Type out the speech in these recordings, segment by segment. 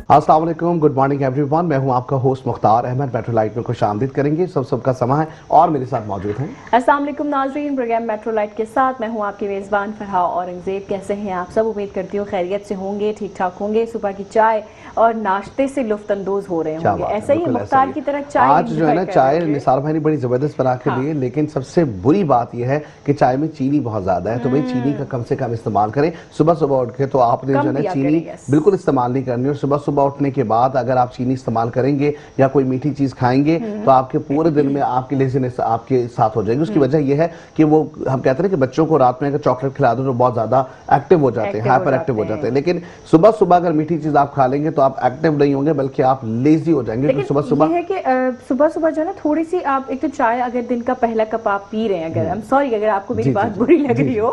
अस्सलाम वालेकुम, good morning everyone. मैं हूं आपका होस्ट मुख्तार अहमद। मेट्रोलाइट में खुशामदीद करेंगे सबका समा है और मेरे साथ मौजूद हैं अस्सलाम वालेकुम नाज़रीन, प्रोग्राम मेट्रोलाइट के साथ मैं हूं आपकी मेज़बान फरहा औरंगज़ेब। कैसे हैं आप सब? उम्मीद करती हूँ खैरियत से होंगे, ठीक ठाक होंगे, सुबह की चाय और नाश्ते से लुफ्तअंदोज़ हो रहे होंगे। ऐसा ही है मुख्तार की तरह चाय आज जो है ना, चाय निसार भाई ने बड़ी जबरदस्त बना के दी है, लेकिन सबसे बुरी बात यह है कि चाय में चीनी बहुत ज्यादा है। तो भाई चीनी का कम से कम इस्तेमाल करें। सुबह सुबह उठ के तो आपने जो है ना चीनी बिल्कुल इस्तेमाल नहीं करनी। और सुबह सुबह उठने के बाद अगर आप चीनी इस्तेमाल करेंगे या कोई मीठी चीज खाएंगे तो आपके पूरे दिन में आपकी लेजीनेस आपके साथ हो जाएगी। उसकी वजह यह है कि वो हम कहते हैं कि बच्चों को रात में अगर चॉकलेट खिला दो तो बहुत ज्यादा एक्टिव हो जाते हैं, हाइपर एक्टिव हो जाते हैं। लेकिन सुबह सुबह अगर मीठी चीज आप खा लेंगे तो आप एक्टिव नहीं होंगे बल्कि आप लेजी हो जाएंगे। तो सुबह सुबह है कि सुबह सुबह जो है ना थोड़ी सी आप एक तो चाय अगर दिन का पहला कप आप पी रहे हैं, अगर हम सॉरी अगर आपको मेरी बात बुरी लग रही हो,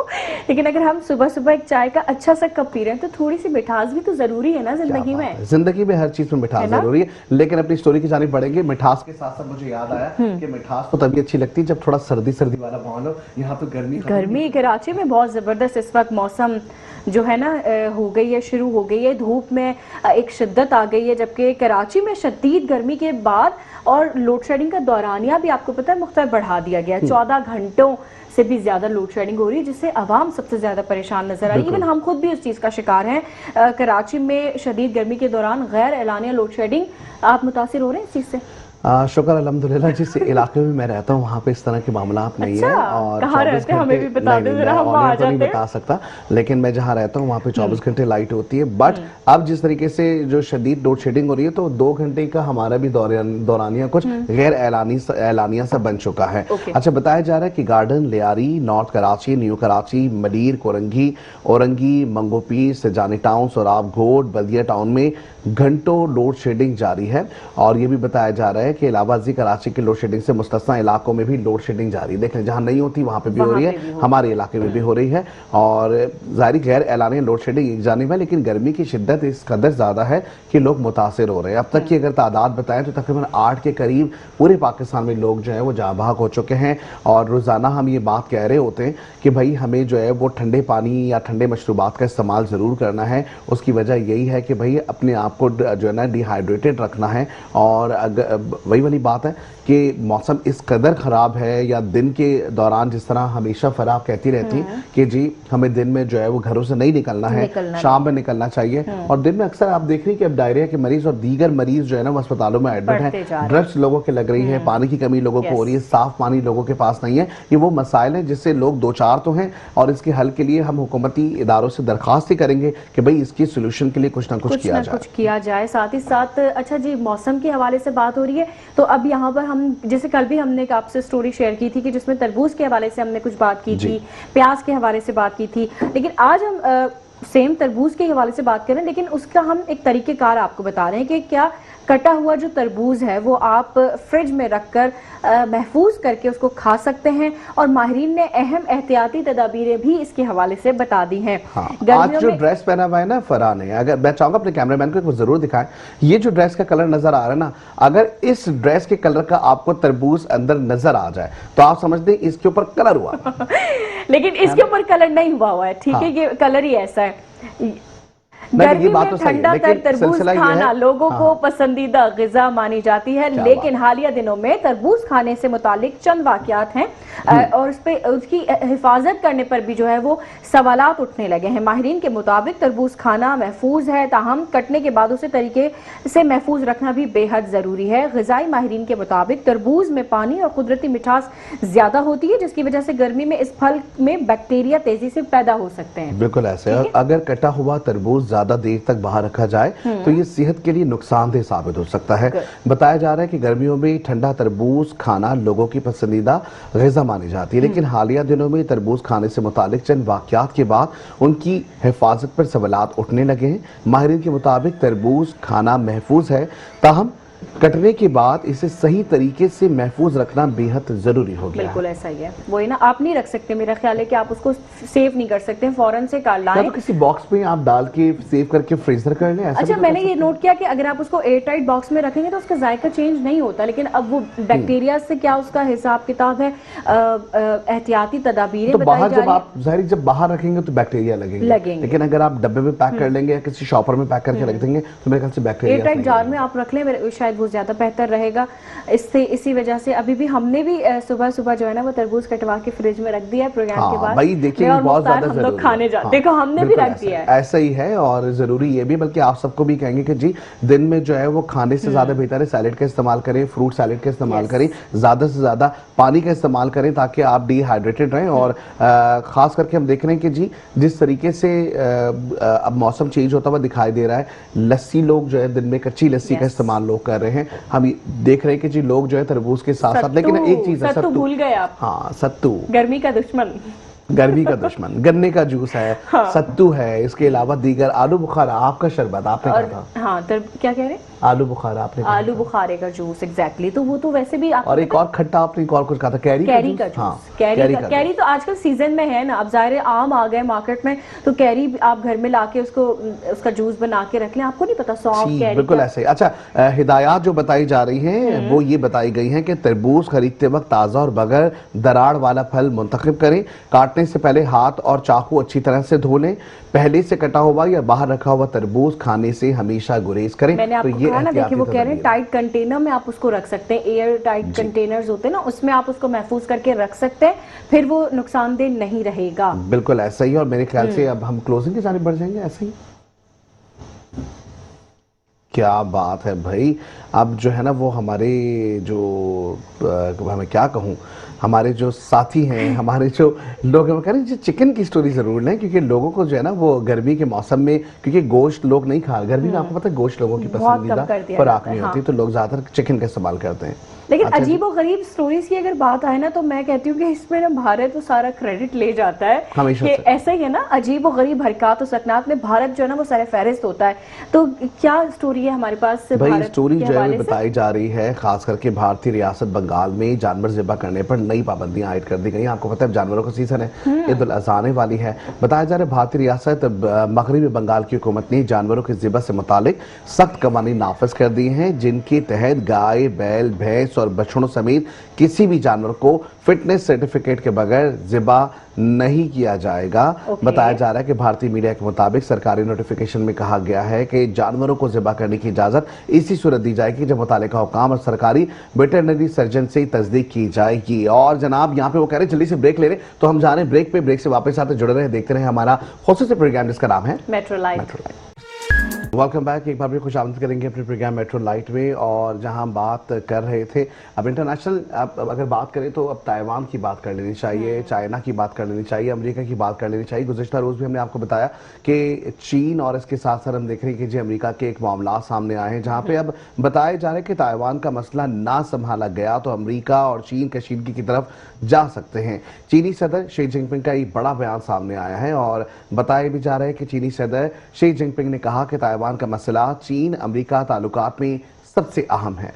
लेकिन अगर हम सुबह सुबह एक चाय का अच्छा सा कप पी रहे हैं तो थोड़ी सी मिठास भी तो जरूरी है ना जिंदगी में। जिंदगी में हर चीज में मिठास जरूरी है। लेकिन अपनी स्टोरी की जानिब बढ़ेंगे। मिठास के साथ साथ मुझे याद आया कि मिठास तो तभी अच्छी लगती है जब थोड़ा सर्दी सर्दी वाला माहौल हो। यहाँ पे गर्मी कराची में बहुत जबरदस्त इस वक्त मौसम जो है ना हो गई है, शुरू हो गई है। धूप में एक शिद्दत आ गई है, जबकि कराची में शदीद गर्मी के बाद और लोड शेडिंग का दौरानिया भी आपको पता है मुख्तार बढ़ा दिया गया है। 14 घंटों से भी ज्यादा लोड शेडिंग हो रही है, जिससे आवाम सबसे ज्यादा परेशान नजर आ रही है। इवन हम खुद भी उस चीज का शिकार हैं। कराची में शदीद गर्मी के दौरान गैर एलानिया लोड शेडिंग, आप मुतासिर हो रहे हैं इस चीज से? शुक्र अल्हम्दुलिल्लाह। जिस इलाके में मैं रहता हूँ वहाँ पे इस तरह के मामला नहीं है। और कहाँ रहते हैं हमें भी बता दो जरा, हम आ जाते हैं। नहीं बता सकता, लेकिन मैं जहाँ रहता हूँ वहाँ पे 24 घंटे लाइट होती है। बट अब जिस तरीके से जो शदीद लोड शेडिंग हो रही है तो 2 घंटे का हमारा भी दौरानिया कुछ गैर एलानिया सा बन चुका है। अच्छा, बताया जा रहा है कि Garden, Lyari, North Karachi, New Karachi, Malir, Korangi, Orangi, Manghopir, Sajani Town, Sohrab Goth, Baldia town में घंटों लोड शेडिंग जारी है। और ये भी बताया जा रहा है कि इलाहाबादी कराची के लोड शेडिंग से मुस्तस्ना इलाकों में भी लोड शेडिंग जारी है। देख लें, जहां नहीं होती वहां पे भी हो रही है, हमारे इलाके में भी हो रही है। और जारी गैर एलानी लोड शेडिंग एक जानिब है, लेकिन गर्मी की शिद्दत इस कदर ज्यादा है कि लोग मुतासिर हो रहे हैं। अब तक की अगर तादाद बताएं तो तकरीबन 8 के करीब पूरे पाकिस्तान में लोग जो है वो जाँ बहक हो चुके हैं। और रोजाना हम ये बात कह रहे होते हैं कि भाई हमें जो है वो ठंडे पानी या ठंडे मशरूबात का इस्तेमाल जरूर करना है। उसकी वजह यही है कि भाई अपने आप को जो है ना डिहाइड्रेटेड रखना है। और अगर वही वाली बात है कि मौसम इस कदर खराब है, या दिन के दौरान जिस तरह हमेशा फराह कहती रहती है कि जी हमें दिन में जो है वो घरों से नहीं निकलना है, शाम में निकलना चाहिए। और दिन में अक्सर आप देख रही हैं कि अब डायरिया के मरीज और दीगर मरीज जो है ना वो अस्पतालों में एडमिट है। ड्रग्स लोगों के लग रही है, पानी की कमी लोगों को हो रही है, साफ पानी लोगों के पास नहीं है। ये वो मसाइल हैं जिससे लोग दो चार तो हैं, और इसके हल के लिए हम हुकूमती इदारों से दरख्वास्त ही करेंगे कि भाई इसकी सोल्यूशन के लिए कुछ ना कुछ किया जाए। साथ ही साथ अच्छा जी, मौसम के हवाले से बात हो रही है तो अब यहाँ पर हम जैसे कल भी हमने एक आपसे स्टोरी शेयर की थी कि जिसमें तरबूज के हवाले से हमने कुछ बात की थी, प्याज के हवाले से बात की थी, लेकिन आज हम सेम तरबूज के हवाले से बात करें, लेकिन उसका हम एक तरीकेकार आपको बता रहे हैं कि क्या कटा हुआ जो तरबूज है वो आप फ्रिज में रखकर महफूज करके उसको खा सकते हैं। और माहिरीन ने अहम एहतियाती तदाबीरें भी इसके हवाले से बता दी हैं। आज जो ड्रेस पहना हुआ है ना फरहान ने, अगर मैं चाहूंगा अपने कैमरामैन को जरूर दिखाएं, ये जो ड्रेस का कलर नजर आ रहा है ना, अगर इस ड्रेस के कलर का आपको तरबूज अंदर नजर आ जाए तो आप समझते हैं इसके ऊपर कलर हुआ लेकिन इसके ऊपर कलर नहीं हुआ है, ठीक है, ये कलर ही ऐसा है। गर्मी में ठंडा तर तरबूज खाना लोगों को पसंदीदा ग़िज़ा मानी जाती है, लेकिन हालिया दिनों में तरबूज खाने से मुतालिक चंद वाक़यात हैं और उस पे उसकी हिफाजत करने पर भी जो है वो सवालात उठने लगे हैं। माहिरीन के मुताबिक तरबूज खाना महफूज है, ताहम कटने के बाद उसे तरीके से महफूज रखना भी बेहद ज़रूरी है। ग़िज़ाई माहिरीन के मुताबिक तरबूज में पानी और कुदरती मिठास ज़्यादा होती है, जिसकी वजह से गर्मी में इस फल में बैक्टीरिया तेजी से पैदा हो सकते हैं। बिल्कुल ऐसे। अगर कटा हुआ तरबूज ज्यादा देर तक बाहर रखा जाए तो ये सेहत के लिए नुकसानदेह साबित हो सकता है। बताया जा रहा है कि गर्मियों में ठंडा तरबूज खाना लोगों की पसंदीदा ग़िज़ा मानी जाती है, लेकिन हालिया दिनों में तरबूज खाने से मुतालिक चंद वाक़यात के बाद उनकी हिफाजत पर सवालात उठने लगे हैं। माहिरीन के मुताबिक तरबूज खाना महफूज है, ताहम कटने के बाद इसे सही तरीके से महफूज रखना बेहद जरूरी हो गया। बिल्कुल ऐसा ही है, वही ना, आप नहीं रख सकते, मेरा ख्याल है कि आप उसको सेव नहीं कर सकते, फौरन से काट लाएं, तो किसी बॉक्स में आप डाल के सेव करके फ्रीजर कर लें। अच्छा, मैंने ये नोट किया कि अगर आप उसको एयर टाइट बॉक्स में रखेंगे तो उसका जायका चेंज नहीं होता, लेकिन अब वो बैक्टीरिया से क्या उसका हिसाब किताब है, एहतियाती तदाबीरें तो बताई बाहर जा जब रही हैं। आप जाहिर जब बाहर रखेंगे तो बैक्टीरिया लगेंगे, लेकिन अगर आप डब्बे में पैक कर लेंगे या किसी शॉपर में पैक करके रख देंगे तो मेरे ख्याल से बैक्टीरिया एयर टाइट जार में आप रख लें, शायद वो ज्यादा बेहतर रहेगा। इससे इसी वजह से अभी भी हमने भी सुबह सुबह जो है ना वो तरबूज कटवा के फ्रिज में रख दिया है प्रोग्राम के बाद। भाई देखिए बहुत ज्यादा हम लोग खाने जाते हैं, हमने भी रख दिया है। ऐसा ही है और जरूरी ये भी, बल्कि आप सबको भी कहेंगे कि जी दिन में जो है वो खाने से ज्यादा बेहतर है सैलेड का इस्तेमाल करें, फ्रूट सैलेड का इस्तेमाल करें, ज्यादा से ज्यादा पानी का इस्तेमाल करें ताकि आप डिहाइड्रेटेड रहें। और खास करके हम देख रहे हैं कि जी जिस तरीके से अब मौसम चेंज होता हुआ दिखाई दे रहा है, लस्सी लोग जो है दिन में कच्ची लस्सी का इस्तेमाल लोग कर रहे हैं। हम देख रहे हैं कि जी लोग जो है तरबूज के साथ साथ, लेकिन एक चीज है सत्तू भूल गए आप। हाँ, सत्तू गर्मी का दुश्मन, गर्मी का दुश्मन, गन्ने का जूस है, हाँ। सत्तू है, इसके अलावा दीगर आलू बुखारा, आपका शरबत आपने कहा था। हाँ, तो क्या कह रहे? आलू बुखारा आपने कहा, आलू बुखारे का जूस, एग्जैक्टली। तो वो तो वैसे भी और एक और खट्टा आपने एक और कुछ कहा था, कैरी का जूस। हाँ, कैरी तो आजकल सीजन में है ना, अब जाहिर आम आ गए मार्केट में, तो कैरी आप घर में लाके उसको उसका जूस बना के रख लें, आपको नहीं पता सॉफ्ट कैरी। बिल्कुल ऐसे ही। अच्छा, हिदायत जो बताई जा रही हैं वो ये बताई गई हैं कि तरबूज खरीदते वक्त ताजा और बगैर दरार वाला फल मुंतखब करें, काटने से पहले हाथ और चाकू अच्छी तरह से धो लें, पहले से कटा हुआ या बाहर रखा हुआ तरबूज खाने से हमेशा गुरेज करें। मैंने आपको कहा ना, देखिए वो कह रहे हैं टाइट कंटेनर में आप उसको रख सकते हैं, एयर टाइट कंटेनर्स होते हैं ना, उसमें आप उसको महफूज करके रख सकते हैं, फिर वो नुकसानदेह नहीं रहेगा। बिल्कुल ऐसा ही। और मेरे ख्याल से अब हम क्लोजिंग की जानिब बढ़ जाएंगे ऐसे ही। क्या बात है भाई, अब जो है ना वो हमारे जो हमें क्या कहूँ, हमारे जो साथी हैं, हमारे जो लोग हैं, वो कह रहे हैं जी चिकन की स्टोरी जरूर लें, क्योंकि लोगों को जो है ना वो गर्मी के मौसम में, क्योंकि गोश्त लोग नहीं खा, गर्मी में आपको पता है गोश्त लोगों की पसंदीदा खुराक नहीं होती, तो लोग ज्यादातर चिकन का इस्तेमाल करते हैं। लेकिन अजीब और गरीब स्टोरीज की अगर बात आए ना, तो मैं कहती हूँ कि इसमें ना भारत तो सारा क्रेडिट ले जाता है हमेशा कि ऐसा ही है ना, अजीब और गरीब हरकत और सकनात में भारत जो है ना वो सारे फहरिस्त होता है। तो क्या स्टोरी है हमारे पास भाई? स्टोरी जो है बताई जा रही है, खास करके भारतीय रियासत बंगाल में जानवर ज़िबा करने पर नई पाबंदियां आयद कर दी गई। आपको पता है जानवरों का सीजन है, ईद उल अज़हा आने वाली है। बताया जा रहा है भारतीय रियासत मगरबी बंगाल की हुकूमत ने जानवरों के ज़िबा से मुतालिक सख्त कवानीन नाफिज कर दिए हैं, जिनके तहत गाय, बैल, भैंस और बछड़ों समेत किसी भी जानवर को फिटनेस सर्टिफिकेट के बगैर ज़िबा नहीं किया जाएगा। बताया जा रहा है कि भारतीय मीडिया के मुताबिक सरकारी नोटिफिकेशन में कहा गया है कि जानवरों को ज़िबा करने की इजाजत इसी सूरत दी जाएगी जब मुतालिका हुकाम और सरकारी वेटरनरी सर्जन से तस्दीक की जाएगी। और जनाब यहाँ पे वो कह रहे हैं जल्दी से ब्रेक ले रहे, तो हम जा रहे हैं ब्रेक पे, ब्रेक से वापस आते जुड़े रहे, देखते रहे हमारा खूबसूरत प्रोग्राम जिसका नाम है मेट्रो लाइट। Welcome back. एक बार भी खुश आमद करेंगे अपने प्रोग्राम मेट्रो लाइट में। और जहां हम बात कर रहे थे अब इंटरनेशनल, अगर बात करें तो अब ताइवान की बात कर लेनी चाहिए, चाइना की बात कर लेनी चाहिए, अमेरिका की बात कर लेनी चाहिए। गुज़िश्ता रोज़ भी हमने आपको बताया कि चीन और इसके साथ साथ हम देख रहे हैं कि जी अमेरिका के एक मामला सामने आए हैं जहां पे अब बताया जा रहा है कि ताइवान का मसला ना संभाला गया तो अमेरिका और चीन कशीदगी की तरफ जा सकते हैं। चीनी सदर शी जिनपिंग का एक बड़ा बयान सामने आया है और बताया भी जा रहा है कि चीनी सदर शी जिनपिंग ने कहा कि ताइवान का मसला चीन अमेरिका ताल्लुकात में सबसे अहम है।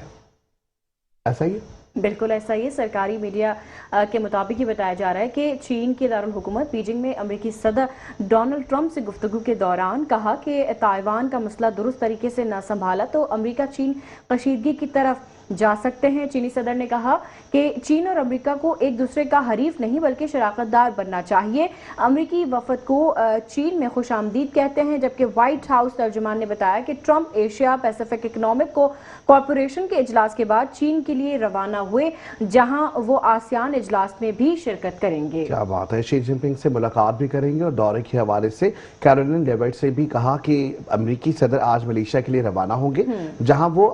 ऐसा ही है, बिल्कुल ऐसा ही। सरकारी मीडिया के मुताबिक ही बताया जा रहा है कि चीन के दारुल हुकूमत बीजिंग में अमेरिकी सदर डोनाल्ड ट्रंप से गुफ्तगू के दौरान कहा कि ताइवान का मसला दुरुस्त तरीके से न संभाला तो अमेरिका चीन कशीदगी की तरफ जा सकते हैं। चीनी सदर ने कहा कि चीन और अमेरिका को एक दूसरे का हरीफ नहीं बल्कि शराकतदार बनना चाहिए। अमेरिकी वफद को चीन में खुशामदीद कहते हैं, जबकि व्हाइट हाउस तर्जुमान ने बताया कि Trump Asia Pacific economic corporation के इजलास के बाद चीन के लिए रवाना हुए, जहां वो आसियान इजलास में भी शिरकत करेंगे। क्या बात है। शी जिनपिंग से मुलाकात भी करेंगे और दौरे के हवाले से कैरोलिन लेविट से भी कहा कि अमेरिकी सदर आज मलेशिया के लिए रवाना होंगे, जहां वो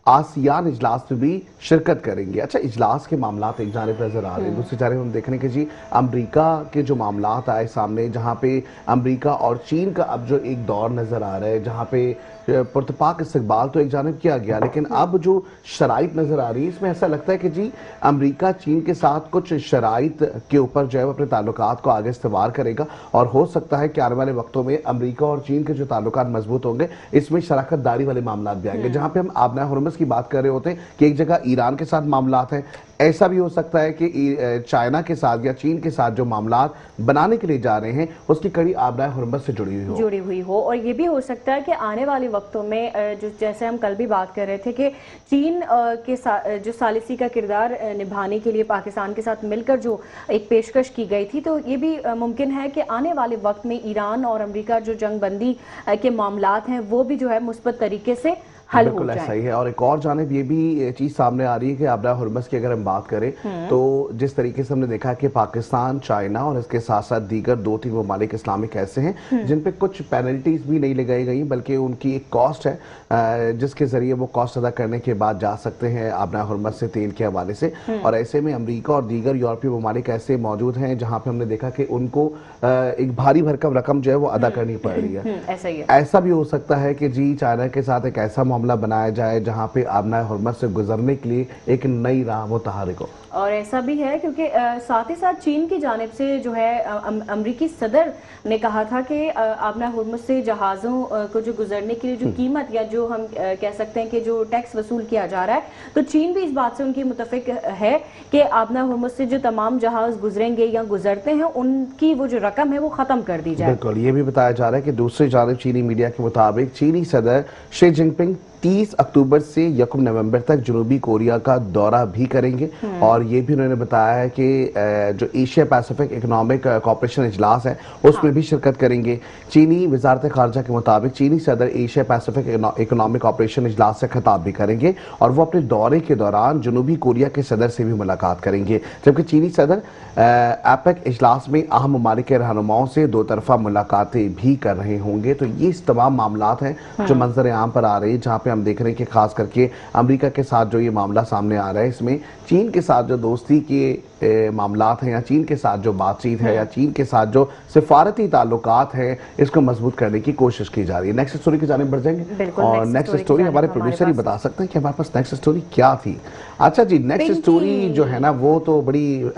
आसियान इजलास में भी शिरकत करेंगे। अच्छा, इजलास के मामला एक जानिब नजर आ रहे हैं, दूसरी जानिब हम देख रहे हैं कि जी अमेरिका के जो मामला आए सामने, जहां पे अमेरिका और चीन का अब जो एक दौर नजर आ रहा है, जहां पे पुरतपाक इस्तकबाल तो एक जानिब किया गया, लेकिन अब जो शराइत नजर आ रही है इसमें ऐसा लगता है कि जी अमेरिका चीन के साथ कुछ शराइत के ऊपर जो है वो अपने ताल्लुकात को आगे इस्तेमाल करेगा, और हो सकता है कि आने वाले वक्तों में अमेरिका और चीन के जो ताल्लुकात मजबूत होंगे इसमें शराकतदारी वाले मामला भी आएंगे। जहां पे हम आबना हुर्मुज़ की बात कर रहे होते हैं कि एक जगह ईरान के साथ मामलात हैं, ऐसा भी हो सकता है कि चाइना के साथ या चीन के साथ जो मामलात बनाने के लिए जा रहे हैं उसकी कड़ी आबना हुर्मुज़ से जुड़ी हुई हो। और ये भी हो सकता है कि आने वाले वक्तों में जो जैसे हम कल भी बात कर रहे थे कि चीन के साथ जो सालिसी का किरदार निभाने के लिए पाकिस्तान के साथ मिलकर जो एक पेशकश की गई थी, तो ये भी मुमकिन है कि आने वाले वक्त में ईरान और अमेरिका जो जंग बंदी के मामलात हैं वो भी जो है मुस्बत तरीके से हल बिल्कुल ऐसा ही है। और एक और जानिब ये भी चीज सामने आ रही है कि आबना हुर्मुज़ की अगर हम बात करें तो जिस तरीके से हमने देखा कि पाकिस्तान, चाइना और इसके साथ साथ दीगर 2-3 ममालिक इस्लामिक ऐसे हैं जिन पे कुछ पेनल्टीज भी नहीं लगाई गई, बल्कि उनकी एक कॉस्ट है जिसके जरिए वो कॉस्ट अदा करने के बाद जा सकते हैं आबना हुर्मुज़ से तेल के हवाले से। और ऐसे में अमरीका और दीगर यूरोपीय ममालिक ऐसे मौजूद हैं जहाँ पे हमने देखा कि उनको एक भारी भरकम रकम जो है वो अदा करनी पड़ रही है। ऐसा भी हो सकता है कि जी चाइना के साथ एक ऐसा मामला बनाया जाए जहां पे आबना हुर्मुज़ से गुजरने के लिए एक नई राह मुतहरिक हो। और ऐसा भी है क्योंकि साथ ही साथ चीन की जानिब से जो है अमरीकी सदर ने कहा था कि आबना हुर्मुज़ से जहाज़ों को जो गुजरने के लिए जो कीमत या जो हम कह सकते हैं कि जो टैक्स वसूल किया जा रहा है, तो चीन भी इस बात से उनकी मुतफिक है कि आबना हुर्मुज़ से जो तमाम जहाज़ गुजरेंगे या गुजरते हैं उनकी वो जो रकम है वो ख़त्म कर दी जाए। बिल्कुल, ये भी बताया जा रहा है कि दूसरी जानिब चीनी मीडिया के मुताबिक चीनी सदर शी जिनपिंग 30 अक्टूबर से 1 नवंबर तक जनूबी कोरिया का दौरा भी करेंगे। और ये भी उन्होंने बताया है कि जो एशिया पैसिफिक इकोनॉमिक कॉपरेशन इजलास है उसमें भी शिरकत करेंगे। चीनी वजारत खारजा के मुताबिक चीनी सदर एशिया पैसिफिक इकोनॉमिक कॉपरेशन इजलास से खिताब भी करेंगे और वो अपने दौरे के दौरान जनूबी कोरिया के सदर से भी मुलाकात करेंगे। जबकि चीनी सदर एपेक इजलास में अहम ममालिक के रहनुमाओं से 2 तरफा मुलाकातें भी कर रहे होंगे। तो ये इस तमाम मामलात हैं जो मंजर आम पर आ रही है, जहाँ पे हम देख रहे हैं कि खास करके अमेरिका के साथ जो ये मामला सामने आ रहा है इसमें चीन के साथ जो दोस्ती के मामलात हैं या चीन के साथ जो बातचीत है या चीन के साथ जो सिफारती ताल्लुकात हैं इसको मजबूत करने की कोशिश की जा रही है। नेक्स्ट स्टोरी की जानिब बढ़ जाएंगे और नेक्स्ट स्टोरी हमारे प्रोड्यूसर ही बता सकते हैं कि हमारे पास नेक्स्ट स्टोरी क्या थी। अच्छा जी, नेक्स्ट स्टोरी जो है ना वो तो बड़ी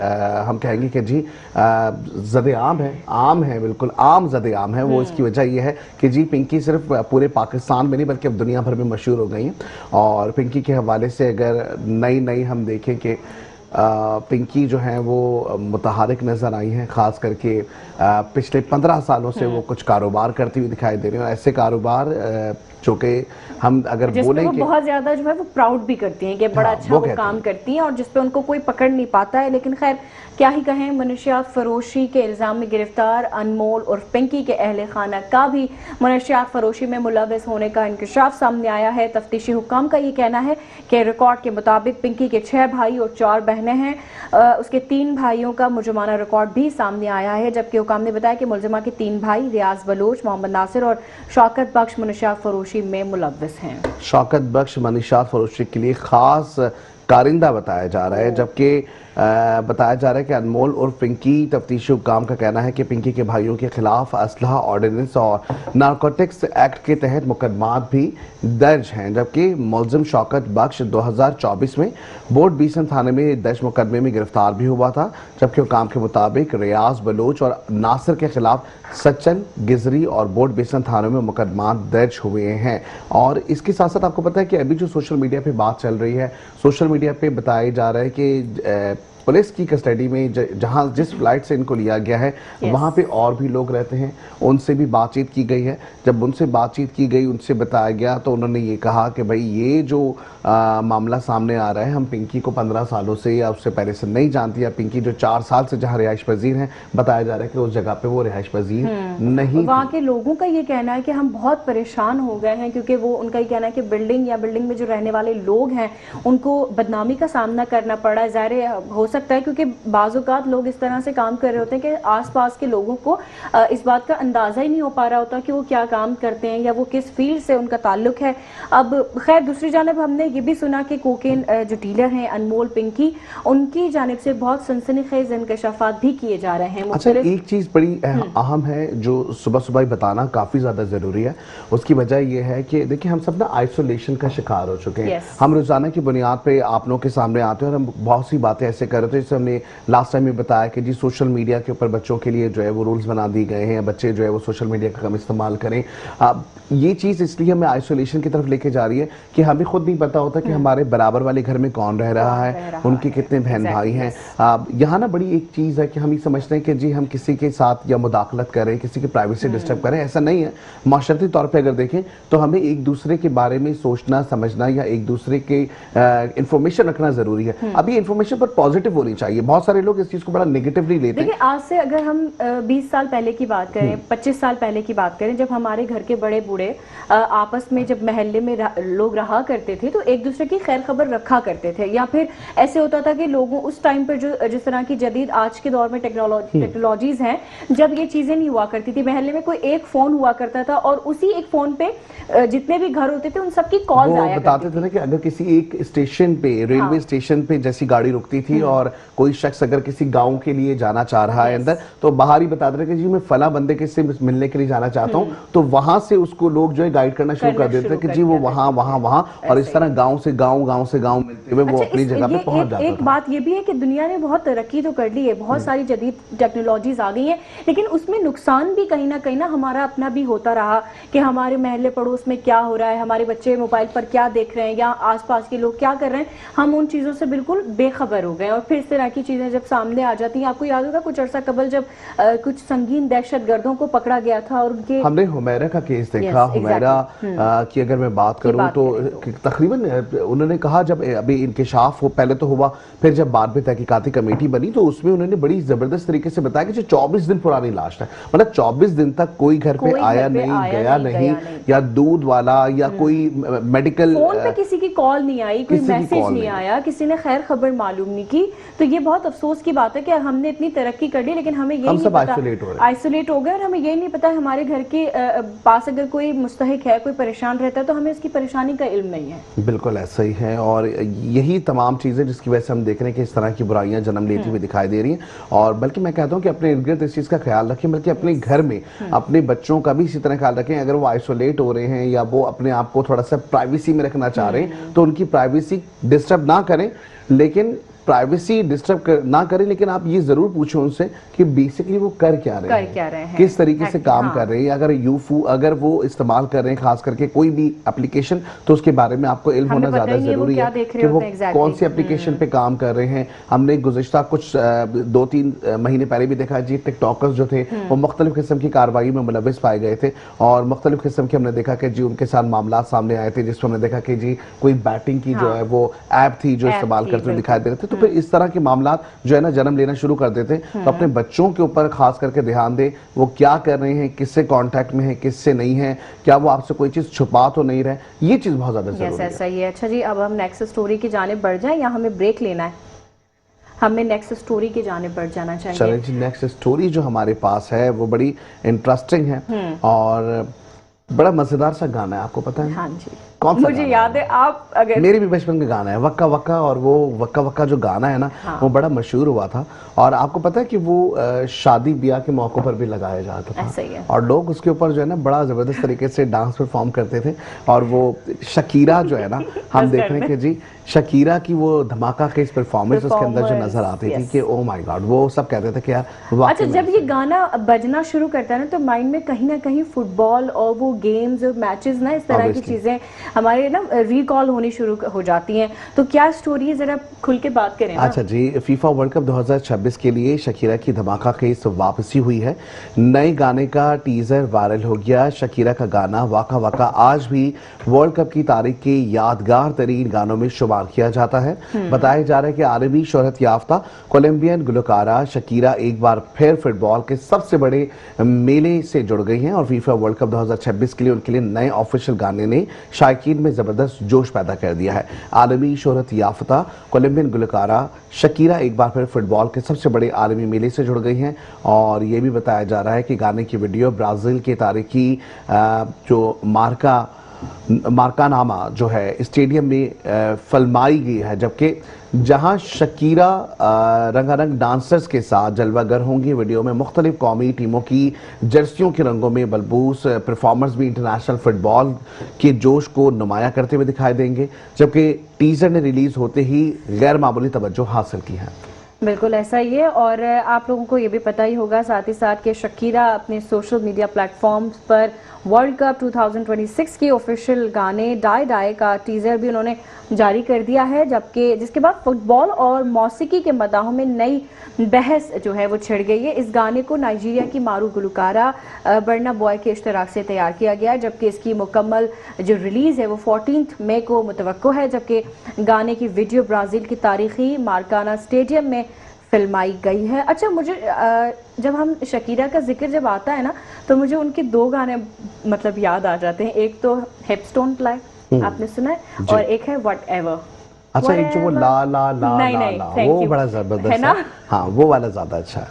हम कहेंगे कि जी ज़द-ए-आम है, आम है, बिल्कुल आम ज़द-ए-आम है। वो इसकी वजह ये है कि जी पिंकी सिर्फ पूरे पाकिस्तान में नहीं बल्कि अब दुनिया भर में मशहूर हो गई हैं। और पिंकी के हवाले से अगर नई हम देखें कि पिंकी जो है वो मुतहरिक नज़र आई हैं, ख़ास करके पिछले 15 सालों से वो कुछ कारोबार करती हुई दिखाई दे रही हैं। ऐसे कारोबार जो कि हम अगर बोलें कि बहुत ज्यादा जो है वो प्राउड भी करती हैं कि बड़ा अच्छा वो काम करती हैं और जिसपे उनको कोई पकड़ नहीं पाता है। लेकिन खैर क्या ही कहें, मनशियात फरोशी के इल्ज़ाम में गिरफ्तार अनमोल और पिंकी के अहले खाना का भी मनशियात फरोशी में मुलव्वस होने का इंकशाफ सामने आया है। तफ्तीशी हुक्काम का ये कहना है कि रिकॉर्ड के मुताबिक पिंकी के 6 भाई और 4 बहनें हैं। उसके 3 भाइयों का मुजमाना रिकॉर्ड भी सामने आया है, जबकि हुक्काम ने बताया कि मुलजिमा के 3 भाई रियाज बलोच, मोहम्मद नासिर और शौकत बख्श मनशियात फरोशी में मुलव्वस हैं। शौकत बख्श मनशियात फरोशी के लिए खास कारिंदा बताया जा रहा है, जबकि बताया जा रहा है कि अनमोल और पिंकी तफ्तीशी हुक्काम का कहना है कि पिंकी के भाइयों के खिलाफ असलहा ऑर्डिनेंस और नारकोटिक्स एक्ट के तहत मुकदमात भी दर्ज हैं। जबकि मुलजिम शौकत बख्श 2024 में बोर्ड बीसन थाने में दर्ज मुकदमे में गिरफ्तार भी हुआ था। जबकि हुक्काम के मुताबिक रियाज बलोच और नासिर के खिलाफ सचन, गिजरी और बोर्ड बीसन थानों में मुकदमात दर्ज हुए हैं। और इसके साथ साथ आपको पता है कि अभी जो सोशल मीडिया पे बात चल रही है, सोशल मीडिया पे बताया जा रहा है कि पुलिस की कस्टडी में जहां जिस फ्लाइट से इनको लिया गया है वहां पे और भी लोग रहते हैं, उनसे भी बातचीत की गई है। जब उनसे बातचीत की गई, उनसे बताया गया तो उन्होंने ये कहा कि भाई ये जो मामला सामने आ रहा है, हम पिंकी को 15 सालों से या उससे पहले से नहीं जानती, या पिंकी जो 4 साल से जहाँ रिहाइश पजीर हैं, बताया जा रहा है कि उस जगह पे वो रिहाइश पजीर नहीं। वहाँ के लोगों का ये कहना है कि हम बहुत परेशान हो गए हैं, क्योंकि वो उनका ये कहना है कि बिल्डिंग में जो रहने वाले लोग हैं उनको बदनामी का सामना करना पड़ा है। ज़ाहिर हो सकता है, क्योंकि बाज़-औक़ात लोग इस तरह से काम कर रहे होते हैं कि आसपास के लोगों को इस बात का अंदाज़ा ही नहीं हो पा रहा होता कि वो क्या काम करते हैं या वो किस फील्ड से उनका ताल्लुक है। अब खैर दूसरी जानिब हमने ये भी सुना कि कोकेन जो डीलर हैं अनमोल पिंकी, उनकी जानिब से बहुत सनसनीखेज इंकशाफात भी किए जा रहे हैं। अच्छा, एक चीज बड़ी अहम है जो सुबह सुबह ही बताना काफी ज्यादा जरूरी है। उसकी वजह यह है कि देखिए हम सब ना आइसोलेशन का शिकार हो चुके हैं। हम रोजाना की बुनियाद पे आप लोगों के सामने आते हैं और हम बहुत सी बातें ऐसे कर रहे थे, जैसे हमने लास्ट टाइम में बताया कि जी सोशल मीडिया के ऊपर बच्चों के लिए जो है वो रूल्स बना दिए गए हैं, बच्चे जो है वो सोशल मीडिया का कम इस्तेमाल करें। ये चीज इसलिए हमें आइसोलेशन की तरफ लेके जा रही है कि हमें खुद नहीं पता होता कि हमारे बराबर वाले घर में कौन रह रहा है, उनके कितने बहन भाई हैं। यहाँ ना बड़ी एक चीज है कि हम ये समझते हैं कि जी हम किसी के साथ या मुदाखलत करें, किसी की प्राइवेसी डिस्टर्ब करें, ऐसा नहीं है। माशरती तौर पे अगर देखें तो हमें एक दूसरे के बारे में सोचना समझना या एक दूसरे के इंफॉर्मेशन रखना जरूरी है। अब ये इंफॉर्मेशन पर पॉजिटिव होनी चाहिए। बहुत सारे लोग इस चीज को बड़ा नेगेटिवली लेते हैं। आज से अगर हम 20 साल पहले की बात करें, 25 साल पहले की बात करें, जब हमारे घर के बड़े बूढ़े आपस में जब महल्ले में लोग रहा करते थे तो एक दूसरे की खैर खबर रखा करते थे, या फिर ऐसे होता था कि लोगों उस टाइम पर जो जिस तरह की जदीद आज के दौर में टेक्नोलॉजीज हैं, जब ये चीजें नहीं हुआ करती थी, महल्ले में कोई एक फोन हुआ करता था और उसी एक फोन पे जितने भी घर होते थे उन सबकी कॉल आया बताते थे ना कि अगर किसी एक स्टेशन पे रेलवे स्टेशन पे जैसी गाड़ी रुकती थी और कोई शख्स अगर किसी गांव के लिए जाना चाह रहा है अंदर, तो बाहर ही बताते थे कि जी मैं फला बंदे के से मिलने के लिए जाना चाहता हूं, तो वहां से उसको लोग जो है गाइड करना शुरू कर देते थे कि जी वो वहां वहां वहां, और इस तरह गांव से गांव मिलते हुए वो अपनी जगह पे पहुंच जाता था। एक बात ये भी है कि दुनिया ने बहुत तरक्की तो कर ली है, बहुत सारी जदीद टेक्नोलॉजीज आ गई हैं, लेकिन उसमें नुकसान भी कहीं ना हमारा अपना भी होता रहा कि हमारे महल्ले पड़ोस में क्या हो रहा है, हमारे बच्चे मोबाइल पर क्या देख रहे हैं या आसपास के लोग क्या कर रहे हैं, हम उन चीजों से बिल्कुल बेखबर हो गए। और फिर इस तरह की चीजें जब सामने आ जाती हैं, आपको याद होगा कुछ अर्सा कबल जब कुछ संगीन दहशतगर्दों को पकड़ा गया था और उनके हमने हुमैरा का केस देखा। हुमैरा की अगर मैं बात करूं तो तकरीबन उन्होंने कहा जब अभी इंकिशाफ हो पहले तो हुआ, फिर जब बाद में तहकीकाती कमेटी बनी तो उसमें उन्होंने बड़ी जबरदस्त तरीके से बताया कि जो 24 दिन पुरानी लाश है, मतलब 24 दिन तक कोई घर पे आया नहीं गया नहीं, या दूध वाला या कोई मेडिकल फोन पे किसी की कॉल नहीं आई, कोई मैसेज नहीं आया, किसी ने खैर खबर मालूम नहीं की। तो ये बहुत अफसोस की बात है कि हमने इतनी तरक्की कर ली लेकिन हमें यही नहीं पता, आइसोलेट हो गए और हमें यही नहीं पता हमारे घर के पास अगर कोई मुस्तहिक है, कोई परेशान रहता है तो हमें उसकी परेशानी का इल्म नहीं है। बिल्कुल ऐसा ही है और यही तमाम चीजें जिसकी वजह से हम देख रहे हैं कि इस तरह की बुराइयां जन्म लेती हुई दिखाई दे रही हैं। और बल्कि मैं कहता हूं कि अपने इर्द गिर्द इस चीज का ख्याल रखें, बल्कि अपने घर में अपने बच्चों का भी इसी तरह ख्याल रखें। अगर वो आइसोलेट हो रहे हैं या वो अपने आप को थोड़ा सा प्राइवेसी में रखना चाह रहे हैं तो उनकी प्राइवेसी डिस्टर्ब ना करें, लेकिन प्राइवेसी डिस्टर्ब ना करें, लेकिन आप ये जरूर पूछो उनसे कि बेसिकली वो कर क्या रहे हैं, किस तरीके से काम कर रहे हैं। अगर वो इस्तेमाल कर रहे हैं खास करके कोई भी एप्लीकेशन, तो उसके बारे में आपको इल्म होना ज्यादा जरूरी है कि वो कौन सी एप्लीकेशन पे काम कर रहे हैं। हमने गुज़िश्ता कुछ 2-3 महीने पहले भी देखा जी, टिकटॉकर्स जो थे वो मुख्तलिफ किस्म की कार्रवाई में मुलव्विस पाए गए थे और मुख्तलिफ किस्म के हमने देखा कि जी उनके साथ मामला सामने आए थे, जिसमें हमने देखा कि जी कोई बैटिंग की जो है वो ऐप थी जो इस्तेमाल करते हुए दिखाई दे रहे थे। तो फिर इस तरह के मामला जो है ना जन्म लेना शुरू कर देते हैं। तो अपने बच्चों के ऊपर खास करके ध्यान दें, वो क्या कर रहे हैं, किससे कांटेक्ट में है, किससे नहीं है, क्या वो आपसे कोई चीज छुपा तो नहीं रहे, ये चीज बहुत ज्यादा जरूरी है। ऐसा ही है। अच्छा जी, अब हम नेक्स्ट स्टोरी की जानिब बढ़ जाएं या हमें ब्रेक लेना है? हमें नेक्स्ट स्टोरी की जानिब बढ़ जाना चाहिए। चलिए जी, नेक्स्ट स्टोरी जो हमारे पास है वो बड़ी इंटरेस्टिंग है और बड़ा मजेदार सा गाना है, आपको पता है? हाँ जी, कौन सा? मुझे याद है, आप अगर मेरी भी बचपन का गाना है वक्का वक्का, और वो वक्का वक्का जो गाना है ना वो बड़ा मशहूर हुआ था और आपको पता है कि वो शादी ब्याह के मौकों पर भी लगाया जाता था। ऐसा ही है। और लोग उसके ऊपर जो है ना बड़ा जबरदस्त तरीके से डांस परफॉर्म करते थे। और वो शकीरा जो है ना, हम देख रहे हैं कि जी शकीरा की वो धमाका के इस परफॉर्मेंस उसके अंदर जो नजर आती थी कि ओ माय गॉड, वो सब कहते थे कि यार। अच्छा, जब ये गाना बजना शुरू करता है ना तो माइंड में कहीं ना कहीं फुटबॉल और वो गेम्स और मैचेस ना इस तरह की चीजें हमारे ना रिकॉल होनी शुरू हो जाती हैं। तो क्या स्टोरी है, जरा खुल के बात करें। अच्छा जी, फीफा वर्ल्ड कप 2026 के लिए शकीरा की धमाका केस वापसी हुई है। नए गाने का टीजर वायरल हो गया। शकीरा का गाना वाका वाका आज भी वर्ल्ड कप की तारीख के यादगार तरीन गानों में शुमार शुमार किया जाता है। बताया जा रहा है कि आरबी शोहरत याफ्ता कोलंबियन गुलकारा शकीरा एक बार फिर फुटबॉल के सबसे बड़े मेले से जुड़ गई हैं और फीफा वर्ल्ड कप 2026 के लिए उनके लिए नए ऑफिशियल गाने ने शायकीन में जबरदस्त जोश पैदा कर दिया है। आलमी शोहरत याफ्ता कोलंबियन गुलकारा शकीरा एक बार फिर फुटबॉल के सबसे बड़े आलमी मेले से जुड़ गई हैं और ये भी बताया जा रहा है कि गाने की वीडियो ब्राजील के तारीखी जो मार्कानामा जो है स्टेडियम में फिल्माई गई है, जबकि जहां शकीरा रंगारंग डांसर्स के साथ जलवागर होंगी। वीडियो में मुख्तलिफ कौमी टीमों की जर्सियों के रंगों में बलबूस परफॉर्मर्स भी इंटरनेशनल फुटबॉल के जोश को नुमाया करते हुए दिखाई देंगे, जबकि टीजर ने रिलीज होते ही गैर मामूली तवज्जो हासिल की है। बिल्कुल ऐसा ही है और आप लोगों को ये भी पता ही होगा साथ ही साथ कि शकीरा अपने सोशल मीडिया प्लेटफॉर्म्स पर वर्ल्ड कप 2026 के ऑफिशियल गाने डाई डाई का टीजर भी उन्होंने जारी कर दिया है, जबकि जिसके बाद फुटबॉल और मौसीकी के मदाहों में नई बहस जो है वो छिड़ गई है। इस गाने को नाइजीरिया की मारू गुलकारा बर्ना बॉय के इश्तराक से तैयार किया गया है, जबकि इसकी मुकम्मल जो रिलीज है वो 14 मई को मुतवक्को है, जबकि गाने की वीडियो ब्राजील की तारीखी मार्काना स्टेडियम में फिल्माई गई है। अच्छा, मुझे जब हम शकीरा का जिक्र जब आता है ना तो मुझे उनके दो गाने मतलब याद आ जाते हैं। एक तो हिप्स डोंट लाई, आपने सुना है, और एक है व्हाट एवर। अच्छा, एक जो वो ला ला ला ला ला वो बड़ा जबरदस्त है ना, हाँ वो वाला ज्यादा अच्छा है।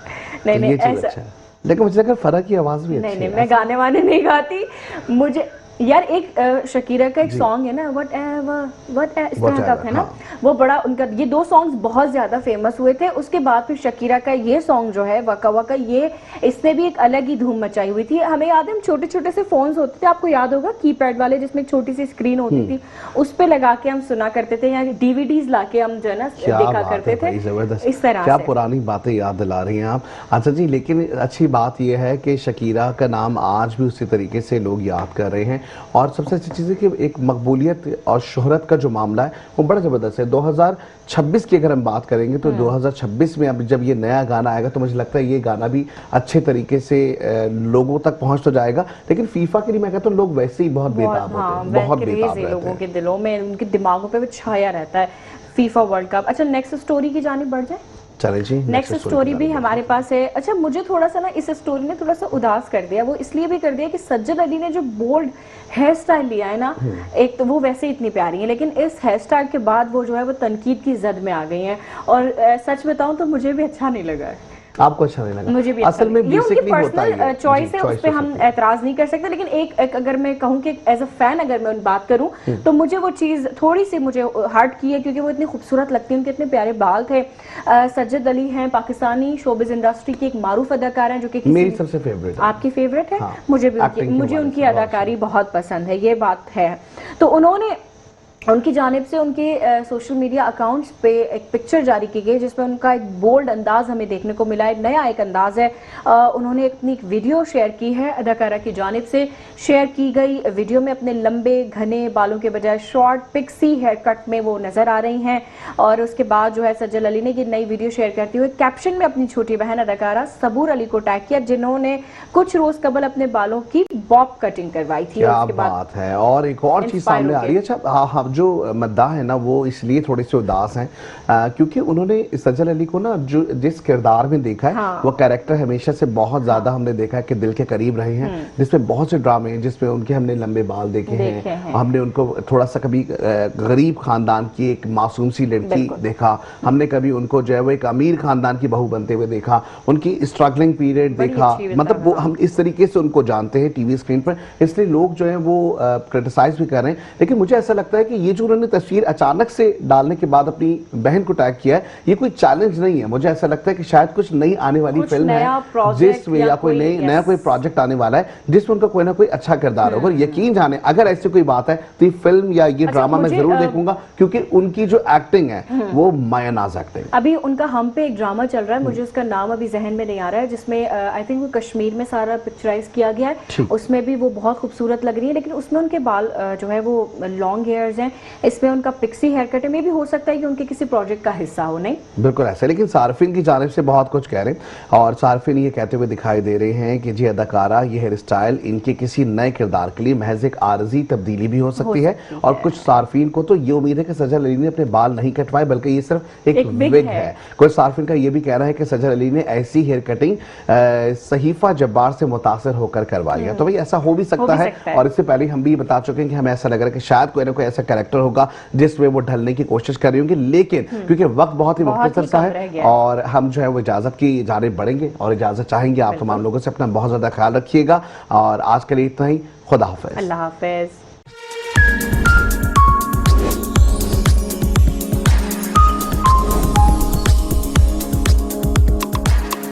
नहीं नहीं ऐसा अच्छा है, लेकिन मुझे लगा फर्क की आवाज भी अच्छी है। नहीं मैं गाने वाने नहीं गाती। मुझे यार एक शकीरा का एक सॉन्ग है ना व्हाट एवर इस तरह का है ना, वो बड़ा उनका ये दो सॉन्ग्स बहुत ज्यादा फेमस हुए थे। उसके बाद फिर शकीरा का ये सॉन्ग जो है वका वका, ये इसने भी एक अलग ही धूम मचाई हुई थी। हमें याद है हम छोटे छोटे से फोन्स होते थे, आपको याद होगा कीपैड वाले, जिसमें एक छोटी सी स्क्रीन होती थी, उस पे लगा के हम सुना करते थे, या डीवीडीज लाके हम जो है ना देखा करते थे। इस तरह क्या पुरानी बातें याद दिला रही हैं आप। अच्छा जी, लेकिन अच्छी बात यह है कि शकीरा का नाम आज भी उसी तरीके से लोग याद कर रहे हैं और सबसे अच्छी चीज़ है कि एक मकबूलियत और शोहरत का जो मामला है वो बड़ा ज़बरदस्त है। 2026 की अगर हम बात करेंगे तो 2026 में अब जब ये नया गाना आएगा तो मुझे लगता है ये गाना भी अच्छे तरीके से लोगों तक पहुंच तो जाएगा, लेकिन फीफा के लिए मैं कहता हूँ लोग वैसे ही बहुत बेताब होते हैं, बहुत बेताब रहते हैं, लोगों के दिलों में, उनके दिमागों पे वो छाया रहता है फीफा वर्ल्ड कप। अच्छा, नेक्स्ट स्टोरी की जानिब बढ़ जाए। चले जी, नेक्स्ट स्टोरी भी हमारे पास है। अच्छा, मुझे थोड़ा सा ना इस स्टोरी ने थोड़ा सा उदास कर दिया। वो इसलिए भी कर दिया कि सज्जद अली ने जो बोल्ड हेयर स्टाइल लिया है ना, एक तो वो वैसे इतनी प्यारी है, लेकिन इस हेयर स्टाइल के बाद वो जो है वो तनकीद की जद में आ गई हैं और सच बताऊं तो मुझे भी अच्छा नहीं लगा है। आपको अच्छा नहीं लगा? मुझे भी असल में ये उनकी पर्सनल चॉइस है, उस पे हम एतराज नहीं कर सकते, लेकिन एक अगर मैं कहूँ कि एज अ फैन अगर मैं बात करूँ तो मुझे वो चीज थोड़ी सी मुझे हर्ट की है, क्योंकि वो इतनी खूबसूरत लगती है, उनके इतने प्यारे बाल थे। सज्जद अली हैं पाकिस्तानी शोबिज इंडस्ट्री की एक मारूफ अदाकार हैं, जो कि मेरी सबसे फेवरेट। आपकी फेवरेट है? मुझे उनकी अदाकारी बहुत पसंद है, ये बात है। तो उनकी जानिब से उनके सोशल मीडिया अकाउंट्स पे एक पिक्चर जारी की गई जिसमें उनका एक बोल्ड अंदाज हमें देखने को मिला है, नया एक अंदाज है। उन्होंने अपनी एक वीडियो शेयर की है, अदाकारा की जानिब से शेयर की गई वीडियो में अपने लंबे घने बालों के बजाय शॉर्ट पिक्सी हेयर कट में वो नजर आ रही हैं। और उसके बाद जो है सज्जद अली ने ये नई वीडियो शेयर करते हुए कैप्शन में अपनी छोटी बहन अदाकारा सबूर अली को टैग किया, जिन्होंने कुछ रोज कबल अपने बालों की बॉब कटिंग करवाई थी। क्या बात है। और एक और चीज सामने आ रही है। अच्छा, हाँ, जो मद्दाह है ना वो इसलिए थोड़े से उदास हैं क्योंकि उन्होंने सज्जद अली को ना जो जिस किरदार में देखा है, हाँ। वो कैरेक्टर हमेशा से बहुत ज्यादा हमने देखा है कि दिल के करीब रहे हैं, जिसमें बहुत से ड्रामे हैं, जिसमें उनके हमने लंबे बाल देखे हैं, हमने उनको थोड़ा सा कभी गरीब खानदान की एक मासूम सी लड़की देखा, हमने कभी उनको जो है वो एक अमीर खानदान की बहू बनते हुए देखा, उनकी स्ट्रगलिंग पीरियड देखा, मतलब वो हम इस तरीके से उनको जानते हैं टीवी स्क्रीन पर, इसलिए लोग जो है वो क्रिटिसाइज भी कर रहे हैं। लेकिन मुझे ऐसा लगता है कि ये जो उन्होंने तस्वीर अचानक से डालने के बाद अपनी बहन को टैग किया है, ये कोई चैलेंज नहीं है। मुझे ऐसा लगता है कि शायद कुछ नई आने वाली फिल्म है जिसमें या कोई नया कोई प्रोजेक्ट आने वाला है जिसमें उनका कोई ना कोई अच्छा किरदार होगा। यकीन जाने अगर ऐसी कोई बात है तो ये फिल्म या ये ड्रामा मैं जरूर देखूंगा, क्योंकि उनकी जो एक्टिंग है वो मायानाज एक्टिंग। अभी उनका हम पे एक ड्रामा चल रहा है, मुझे उसका नाम अभी जहन में नहीं आ रहा है, जिसमें आई थिंक वो कश्मीर में सारा पिक्चराइज किया गया है, उसमें भी वो बहुत खूबसूरत लग रही है, लेकिन उसमें उनके बाल जो है वो लॉन्ग हेयर्स हैं इसमें उनका पिक्सी हेयर कट है, में भी हो सकता है कि उनके किसी प्रोजेक्ट का हिस्सा हो। नहीं बिल्कुल ऐसा, लेकिन सार्फिन की जानिब से बहुत कुछ कह रहे हैं और सार्फिन ये कहते हुए दिखाई दे रहे हैं कि जी अदाकारा ये हेयर स्टाइल इनके किसी नए किरदार के लिए महज एक आरजी तब्दीली भी हो सकती है। और कुछ सार्फिन को तो ये उम्मीद है कि सजल अली ने अपने बाल नहीं कटवाए बल्कि ये सिर्फ एक विग है। कुछ सार्फिन का ये भी कहना है कि सजल अली ने ऐसी हेयर कटिंग सहीफा जब्बार से मुतासिर होकर करवाई है। तो भाई ऐसा हो भी सकता है। और इससे पहले हम भी बता चुके हैं कि हमें ऐसा लग रहा है कि शायद कोई ना कोई ऐसा कैरेक्टर होगा जिसमें वो ढलने की कोशिश कर रही होंगी, लेकिन क्योंकि वक्त बहुत ही मुख्तसर सा है और हम जो है वो इजाजत की जानिब बढ़ेंगे और इजाजत चाहेंगे आप तमाम लोगों से। अपना बहुत ज्यादा ख्याल रखिएगा और आज के लिए इतना ही। खुदा हाफिज। अल्लाह हाफिज।